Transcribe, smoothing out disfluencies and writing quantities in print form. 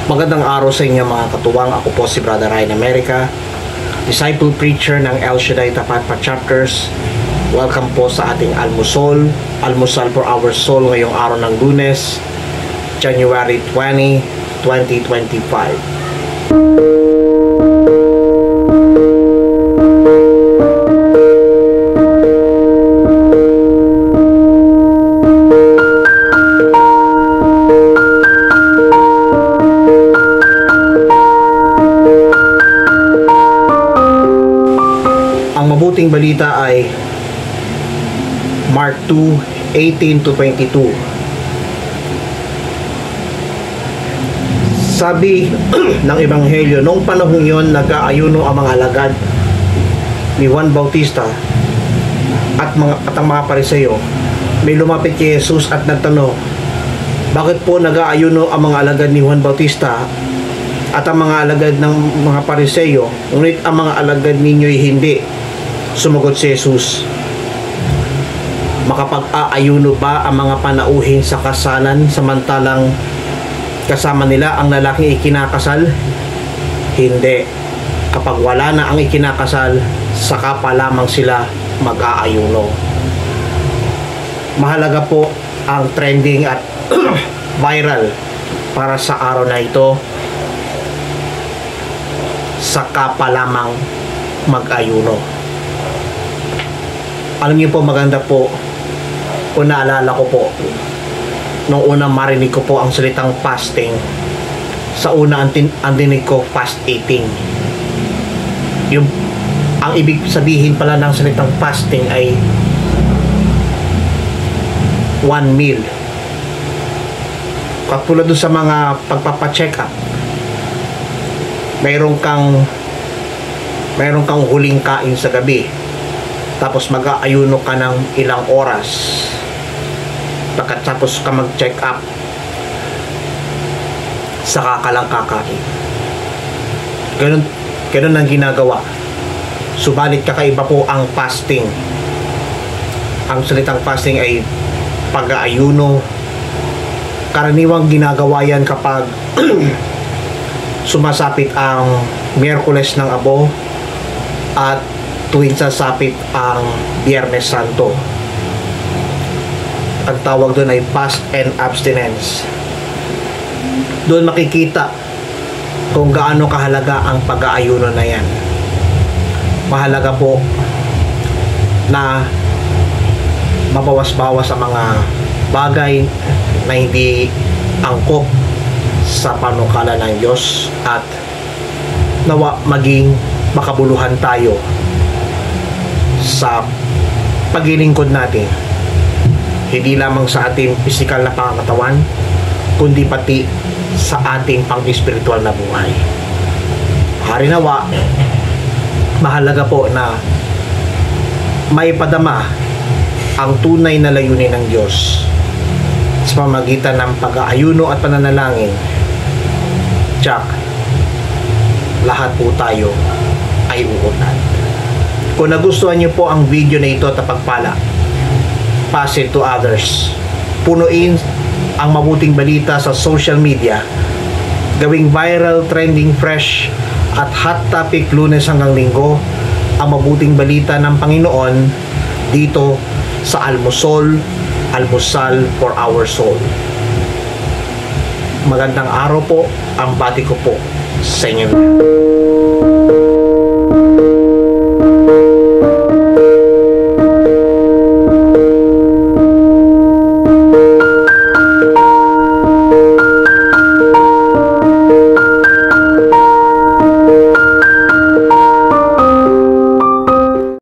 Magandang araw sa inyo mga katuwang. Ako po si Brother Ryan America, Disciple Preacher ng El Shaddai Tapat Chapters. Welcome po sa ating almusal for our soul ngayong araw ng Lunes, January 20, 2025. Mabuting balita ay Mark 2:18 to 22. Sabi ng Ebanghelyo, noong panahong yon, nag-aayuno ang mga alagad ni Juan Bautista at ang mga Pariseo. May lumapit kay Jesus at nagtanong, bakit po nag-aayuno ang mga alagad ni Juan Bautista at ang mga alagad ng mga Pariseo, ngunit ang mga alagad ninyo'y hindi? Sumagot si Jesus, makapag-aayuno ba ang mga panauhin sa kasalan samantalang kasama nila ang lalaking ikinakasal? Hindi. Kapag wala na ang ikinakasal, saka pa lamang sila mag-aayuno. Mahalaga po ang trending at viral para sa araw na ito. Saka pa lamang mag-ayuno. Alam niyo po, maganda po kung naalala ko po nung unang marinig ko po ang salitang fasting. Sa una ang dinig ko, fast eating. Ang ibig sabihin pala ng salitang fasting ay one meal. Katulad doon sa mga pagpapacheck up, mayroon kang huling kain sa gabi, tapos mag-aayuno ka ng ilang oras pagkatapos ka mag-check up, saka ka lang kakain. Ganun ang ginagawa. Subalit kakaiba po ang fasting. Ang salitang fasting ay pag-aayuno. Karaniwang ginagawa yan kapag sumasapit ang Miyerkules ng Abo at tuwing sasapit ang Biyernes Santo. Ang tawag doon ay fast and abstinence. Doon makikita kung gaano kahalaga ang pag-aayuno na yan. Mahalaga po na mabawas-bawas ang mga bagay na hindi angkop sa panukala ng Diyos at nawa maging makabuluhan tayo sa paglilingkod natin, hindi lamang sa ating pisikal na pangakatawan, kundi pati sa ating pang-espiritual na buhay. Hari nawa, mahalaga po na maipadama ang tunay na layunin ng Diyos sa pamamagitan ng pag-aayuno at pananalangin. Jack, lahat po tayo ay uunan. Kung nagustuhan niyo po ang video na ito at pagpala, pass it to others. Punuin ang mabuting balita sa social media. Gawing viral, trending, fresh at hot topic Lunes hanggang Linggo ang mabuting balita ng Panginoon dito sa almusal for our soul. Magandang araw po ang bati ko po sa inyo.